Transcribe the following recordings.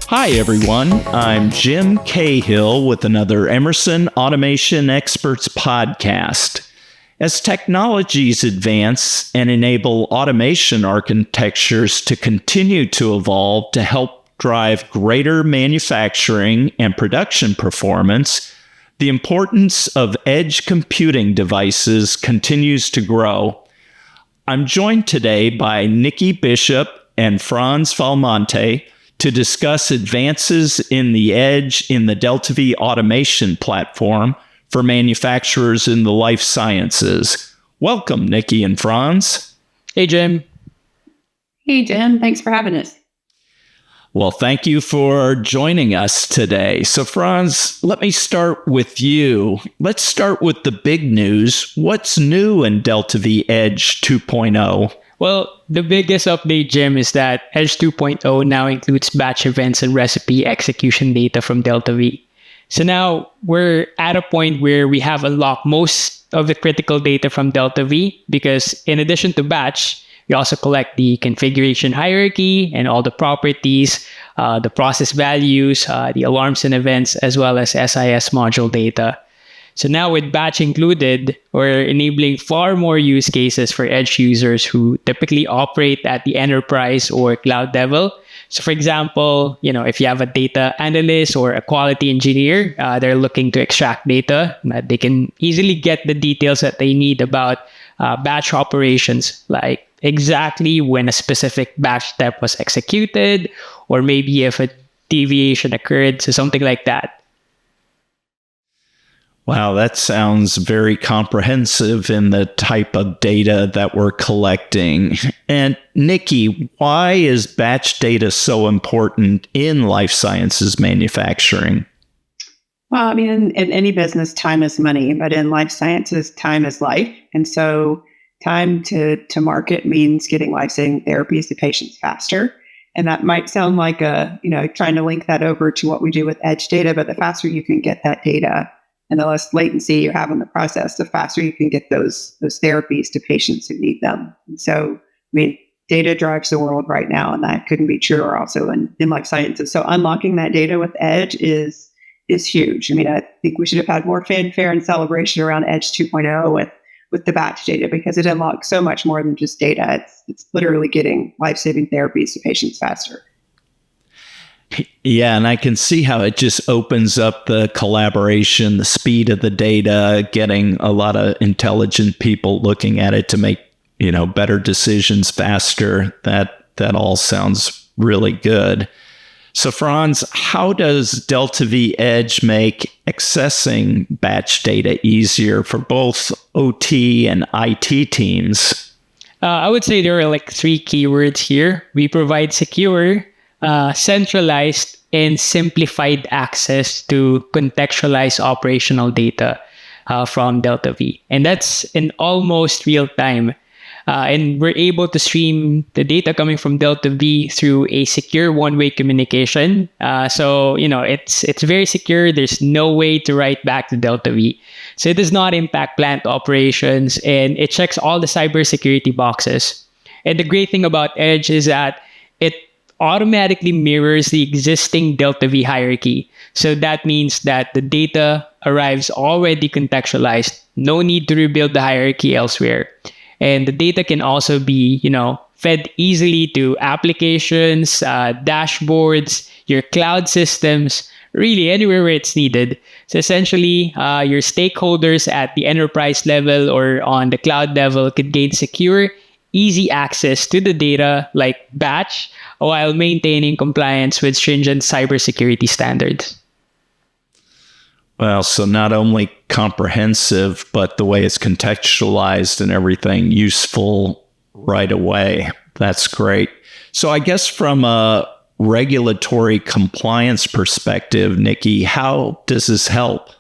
Hi, everyone. I'm Jim Cahill with another Emerson Automation Experts podcast. As technologies advance and enable automation architectures to continue to evolve to help drive greater manufacturing and production performance, the importance of edge computing devices continues to grow. I'm joined today by Nikki Bishop and Franz Valmonte to discuss advances in the edge in the DeltaV automation platform for manufacturers in the life sciences. Welcome, Nikki and Franz. Hey, Jim. Hey, Jim. Thanks for having us. Well, thank you for joining us today. So, Franz, let me start with you. Let's start with the big news. What's new in DeltaV Edge 2.0? Well, the biggest update, Jim, is that Edge 2.0 now includes batch events and recipe execution data from DeltaV. So now we're at a point where we have unlocked most of the critical data from DeltaV because in addition to batch, we also collect the configuration hierarchy and all the properties, the process values, the alarms and events, as well as SIS module data. So now with batch included, we're enabling far more use cases for edge users who typically operate at the enterprise or cloud level. So for example, if you have a data analyst or a quality engineer, they're looking to extract data, they can easily get the details that they need about batch operations, like exactly when a specific batch step was executed, or maybe if a deviation occurred, so something like that. Wow, that sounds very comprehensive in the type of data that we're collecting. And Nikki, why is batch data so important in life sciences manufacturing? Well, I mean, in any business, time is money, but in life sciences, time is life. And so time to market means getting life-saving therapies to patients faster. And that might sound like trying to link that over to what we do with edge data, but the faster you can get that data, and the less latency you have in the process, the faster you can get those therapies to patients who need them. And so, data drives the world right now, and that couldn't be truer also in life sciences. So unlocking that data with Edge is huge. I think we should have had more fanfare and celebration around Edge 2.0 with the batch data, because it unlocks so much more than just data. It's literally getting life-saving therapies to patients faster. Yeah, and I can see how it just opens up the collaboration, the speed of the data, getting a lot of intelligent people looking at it to make, better decisions faster. That all sounds really good. So, Franz, how does DeltaV Edge make accessing batch data easier for both OT and IT teams? I would say there are three keywords here. We provide secure, centralized, and simplified access to contextualized operational data from DeltaV. And that's in almost real time. And we're able to stream the data coming from DeltaV through a secure one-way communication. So it's very secure. There's no way to write back to DeltaV. So it does not impact plant operations, and it checks all the cybersecurity boxes. And the great thing about Edge is that it automatically mirrors the existing DeltaV hierarchy. So that means that the data arrives already contextualized. No need to rebuild the hierarchy elsewhere. And the data can also be, fed easily to applications, dashboards, your cloud systems, really anywhere where it's needed. So essentially, your stakeholders at the enterprise level or on the cloud level could gain secure, easy access to the data like batch, while maintaining compliance with stringent cybersecurity standards. Well, so not only comprehensive, but the way it's contextualized and everything useful right away. That's great. So I guess from a regulatory compliance perspective, Nikki, how does this help?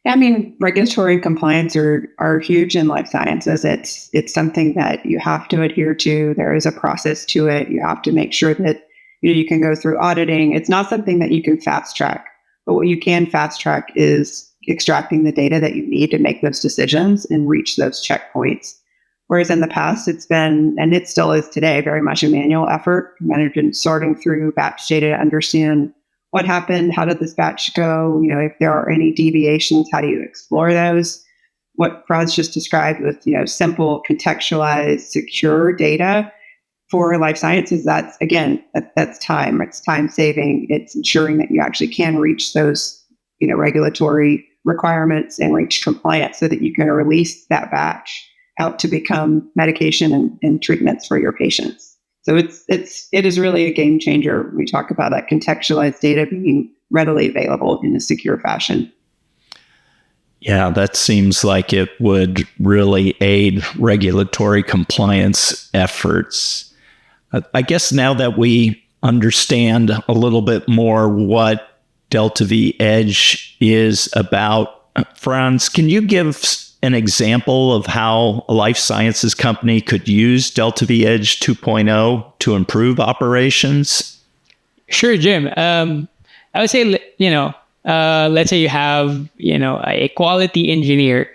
I mean, regulatory and compliance are huge in life sciences. It's something that you have to adhere to. There is a process to it. You have to make sure that you can go through auditing. It's not something that you can fast track, but what you can fast track is extracting the data that you need to make those decisions and reach those checkpoints. Whereas in the past, it's been, and it still is today, very much a manual effort, managing sorting through batch data to understand what happened, how did this batch go, if there are any deviations, how do you explore those? What Franz just described with, simple, contextualized, secure data for life sciences, that's time. It's time saving. It's ensuring that you actually can reach those, regulatory requirements and reach compliance so that you can release that batch out to become medication and treatments for your patients. So it is really a game changer. We talk about that contextualized data being readily available in a secure fashion. Yeah, that seems like it would really aid regulatory compliance efforts. I guess now that we understand a little bit more what DeltaV Edge is about, Franz, can you give an example of how a life sciences company could use DeltaV Edge 2.0 to improve operations? Sure, Jim. I would say, let's say you have, a quality engineer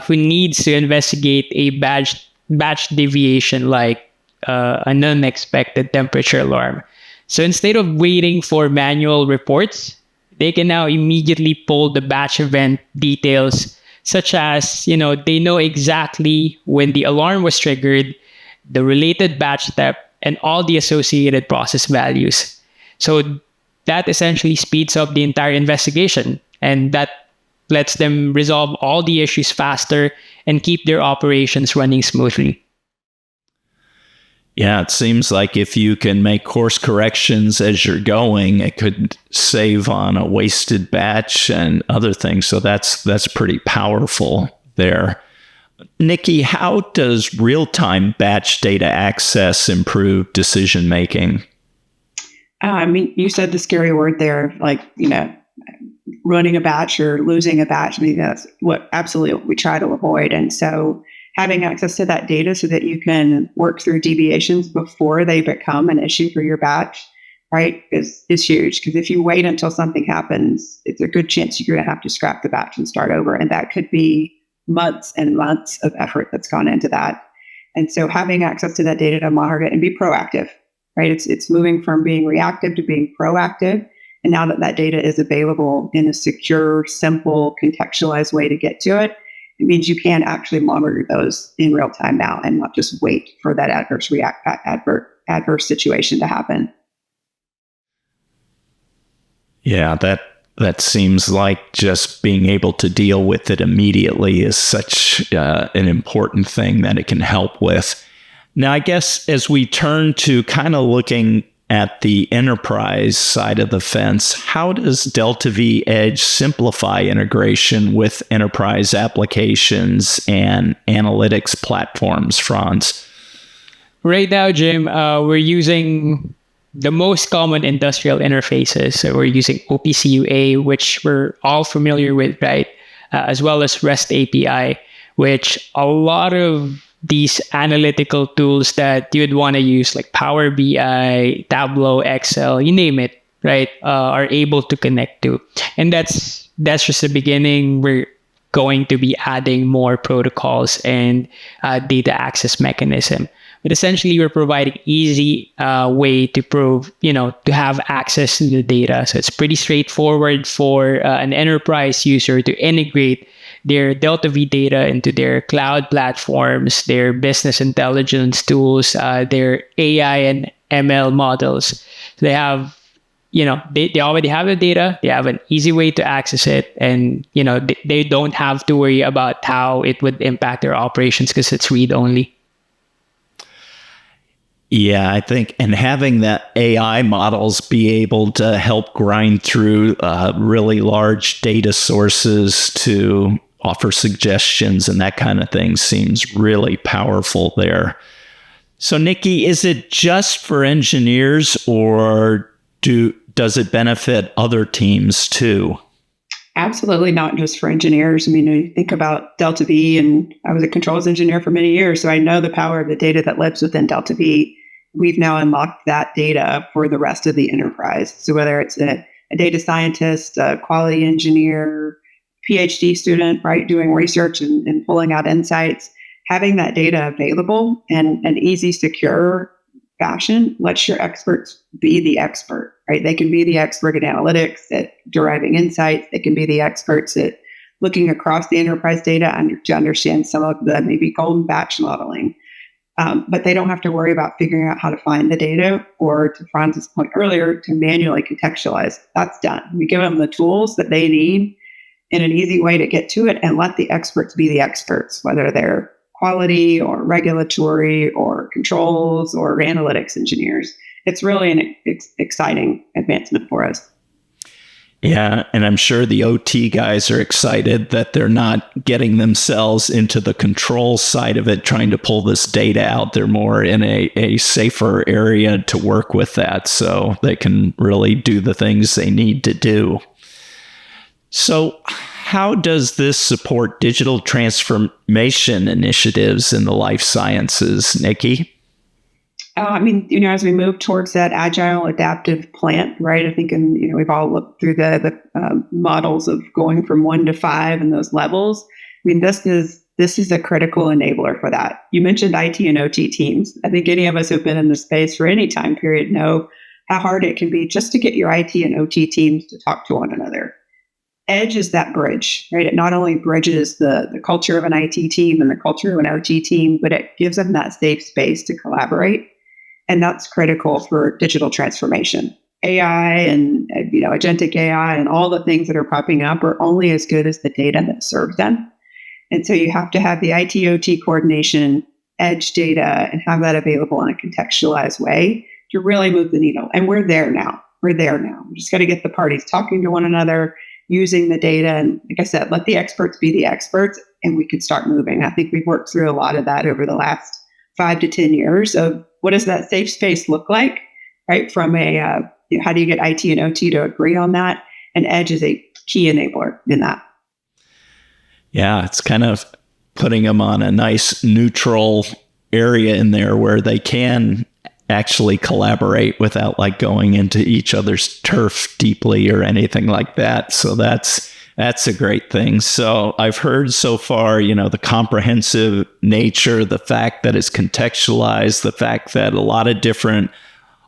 who needs to investigate a batch deviation like an unexpected temperature alarm. So instead of waiting for manual reports, they can now immediately pull the batch event details, such as, they know exactly when the alarm was triggered, the related batch step, and all the associated process values. So that essentially speeds up the entire investigation, and that lets them resolve all the issues faster and keep their operations running smoothly. Yeah, it seems like if you can make course corrections as you're going, it could save on a wasted batch and other things. So that's pretty powerful there. Nikki, how does real-time batch data access improve decision making? You said the scary word there, running a batch or losing a batch. That's what absolutely we try to avoid. And so having access to that data so that you can work through deviations before they become an issue for your batch, right, is huge. Because if you wait until something happens, it's a good chance you're going to have to scrap the batch and start over. And that could be months and months of effort that's gone into that. And so having access to that data to monitor it and be proactive, right? It's moving from being reactive to being proactive. And now that data is available in a secure, simple, contextualized way to get to it, it means you can actually monitor those in real time now and not just wait for that adverse situation to happen. Yeah, that seems like just being able to deal with it immediately is such an important thing that it can help with. Now, I guess as we turn to kind of looking at the enterprise side of the fence, how does DeltaV Edge simplify integration with enterprise applications and analytics platforms, Franz? Right now, Jim, we're using the most common industrial interfaces. So we're using OPC UA, which we're all familiar with, right? As well as REST API, which a lot of these analytical tools that you'd want to use, like Power BI, Tableau, Excel, you name it, right, are able to connect to. And that's just the beginning. We're going to be adding more protocols and data access mechanism. But essentially, we're providing easy way to have access to the data. So it's pretty straightforward for an enterprise user to integrate their DeltaV data into their cloud platforms, their business intelligence tools, their AI and ML models. They have, they already have the data. They have an easy way to access it. And, they don't have to worry about how it would impact their operations because it's read-only. Yeah, I think, and having that AI models be able to help grind through really large data sources to offer suggestions and that kind of thing seems really powerful there. So, Nikki, is it just for engineers or does it benefit other teams too? Absolutely not just for engineers. I mean, you think about DeltaV, and I was a controls engineer for many years, so I know the power of the data that lives within DeltaV. We've now unlocked that data for the rest of the enterprise. So whether it's a data scientist, a quality engineer, PhD student, right, doing research and pulling out insights, having that data available and an easy, secure fashion lets your experts be the expert, right? They can be the expert at analytics, at deriving insights. They can be the experts at looking across the enterprise data to understand some of the maybe golden batch modeling. But they don't have to worry about figuring out how to find the data or, to Franz's point earlier, to manually contextualize. That's done. We give them the tools that they need in an easy way to get to it and let the experts be the experts, whether they're quality or regulatory or controls or analytics engineers. It's really an exciting advancement for us. Yeah, and I'm sure the OT guys are excited that they're not getting themselves into the control side of it, trying to pull this data out. They're more in a safer area to work with that, so they can really do the things they need to do. So how does this support digital transformation initiatives in the life sciences, Nikki? I mean, as we move towards that agile, adaptive plant, right? I think, we've all looked through the models of going from 1 to 5 and those levels. I mean, this is a critical enabler for that. You mentioned IT and OT teams. I think any of us who've been in the space for any time period know how hard it can be just to get your IT and OT teams to talk to one another. Edge is that bridge, right? It not only bridges the culture of an IT team and the culture of an OT team, but it gives them that safe space to collaborate. And that's critical for digital transformation. AI and agentic AI and all the things that are popping up are only as good as the data that serves them. And so you have to have the IT-OT coordination, edge data, and have that available in a contextualized way to really move the needle. And we're there now. We just got to get the parties talking to one another, using the data. And like I said, let the experts be the experts, and we could start moving. I think we've worked through a lot of that over the last 5 to 10 years of what does that safe space look like, right? From how do you get IT and OT to agree on that? And Edge is a key enabler in that. Yeah, it's kind of putting them on a nice neutral area in there where they can actually collaborate without going into each other's turf deeply or anything like that. So that's a great thing. So I've heard so far, the comprehensive nature, the fact that it's contextualized, the fact that a lot of different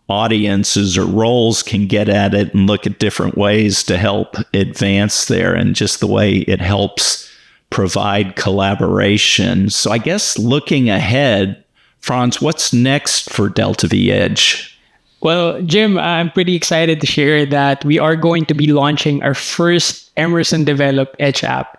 audiences or roles can get at it and look at different ways to help advance there, and just the way it helps provide collaboration. So I guess looking ahead, Franz, what's next for DeltaV Edge? Well, Jim, I'm pretty excited to share that we are going to be launching our first Emerson developed Edge app.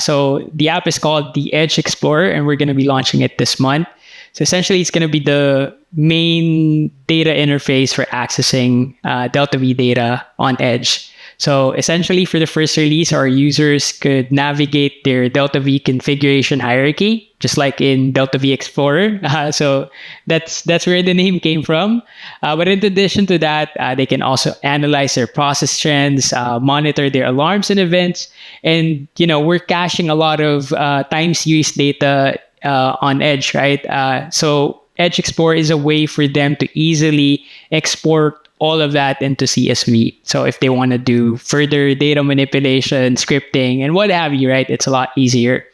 So the app is called the Edge Explorer, and we're going to be launching it this month. So essentially, it's going to be the main data interface for accessing DeltaV data on Edge. So essentially, for the first release, our users could navigate their DeltaV configuration hierarchy, just like in DeltaV Explorer. So that's where the name came from. But in addition to that, they can also analyze their process trends, monitor their alarms and events. And, we're caching a lot of time series data on Edge, right? So Edge Explorer is a way for them to easily export all of that into CSV. So if they want to do further data manipulation, scripting, and what have you, right, it's a lot easier.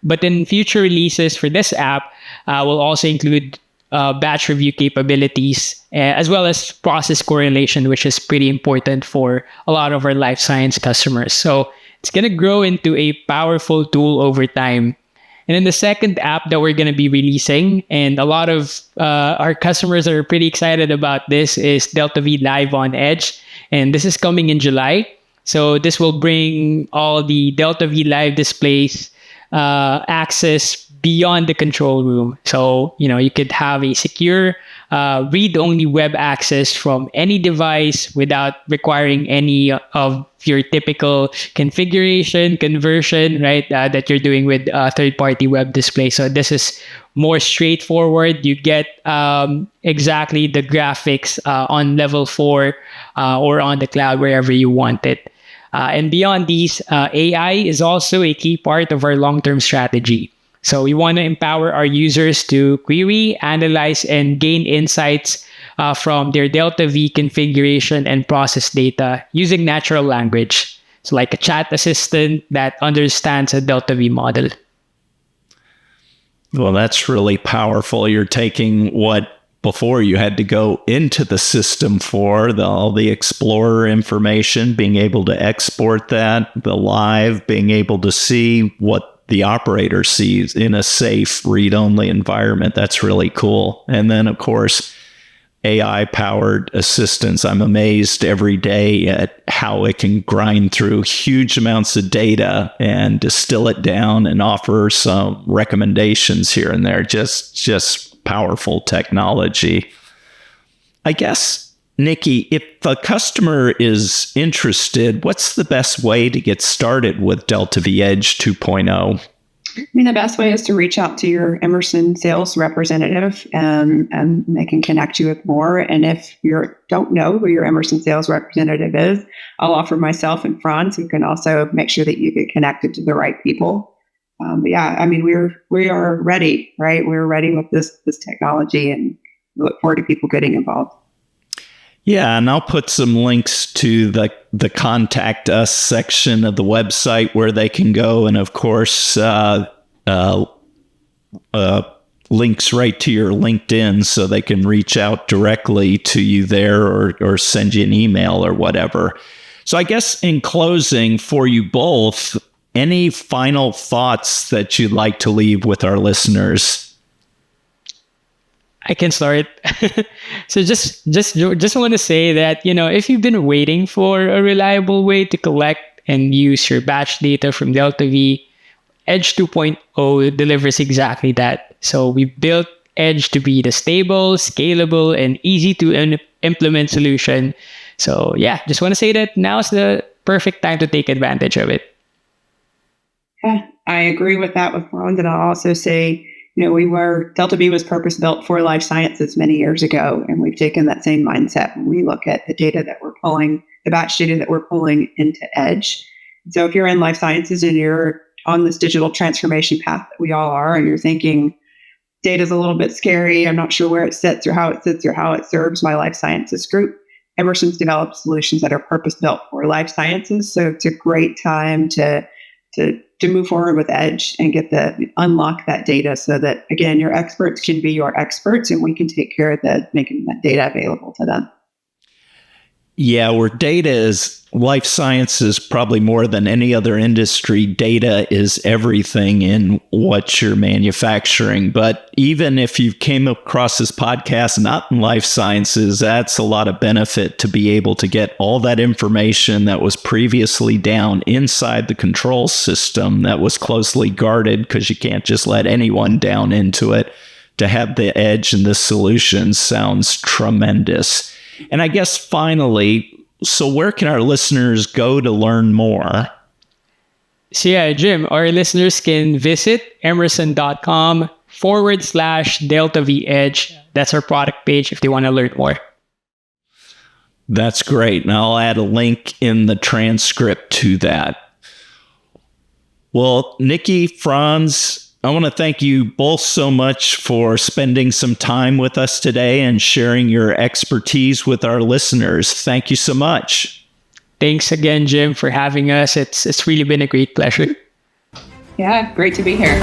But in future releases for this app, will also include batch review capabilities, as well as process correlation, which is pretty important for a lot of our life science customers. So it's going to grow into a powerful tool over time. And then the second app that we're going to be releasing, and a lot of our customers are pretty excited about this, is DeltaV Live on Edge. And this is coming in July. So this will bring all the DeltaV Live displays access beyond the control room. So, you could have a secure read-only web access from any device without requiring any of your typical configuration, conversion, right, that you're doing with third-party web display. So this is more straightforward. You get exactly the graphics on level 4 or on the cloud, wherever you want it. And beyond these, AI is also a key part of our long-term strategy. So we want to empower our users to query, analyze, and gain insights from their DeltaV configuration and process data using natural language. So like a chat assistant that understands a DeltaV model. Well, that's really powerful. You're taking what before you had to go into the system for all the Explorer information, being able to export that, the live, being able to see what the operator sees in a safe read-only environment. That's really cool. And then, of course, AI-powered assistance. I'm amazed every day at how it can grind through huge amounts of data and distill it down and offer some recommendations here and there. Just powerful technology. I guess, Nikki, if a customer is interested, what's the best way to get started with DeltaV Edge 2.0? I mean, the best way is to reach out to your Emerson sales representative and they can connect you with more. And if you don't know who your Emerson sales representative is, I'll offer myself and Franz, who can also make sure that you get connected to the right people. But yeah, I mean, we are ready, right? We're ready with this technology and we look forward to people getting involved. Yeah, and I'll put some links to the contact us section of the website where they can go, and of course, links right to your LinkedIn so they can reach out directly to you there or send you an email or whatever. So I guess in closing for you both, any final thoughts that you'd like to leave with our listeners? I can start. So just want to say that, if you've been waiting for a reliable way to collect and use your batch data from DeltaV, Edge 2.0 delivers exactly that. So we built Edge to be the stable, scalable, and easy to implement solution. So yeah, just want to say that now's the perfect time to take advantage of it. Yeah, I agree with that with Franz, and I'll also say, DeltaV was purpose-built for life sciences many years ago, and we've taken that same mindset when we look at the data that we're pulling, the batch data that we're pulling into Edge. So if you're in life sciences and you're on this digital transformation path that we all are, and you're thinking data's a little bit scary, I'm not sure where it sits or how it serves my life sciences group, Emerson's developed solutions that are purpose-built for life sciences. So it's a great time to move forward with Edge and unlock that data so that, again, your experts can be your experts and we can take care of making that data available to them. Yeah, where data is life sciences, probably more than any other industry, data is everything in what you're manufacturing. But even if you came across this podcast not in life sciences, that's a lot of benefit to be able to get all that information that was previously down inside the control system that was closely guarded, because you can't just let anyone down into it. To have the Edge and this solution sounds tremendous. And I guess finally, so where can our listeners go to learn more? So yeah, Jim, our listeners can visit emerson.com/DeltaV Edge. That's our product page if they want to learn more. That's great. And I'll add a link in the transcript to that. Well, Nikki, Franz, I want to thank you both so much for spending some time with us today and sharing your expertise with our listeners. Thank you so much. Thanks again, Jim, for having us. It's really been a great pleasure. Yeah, great to be here.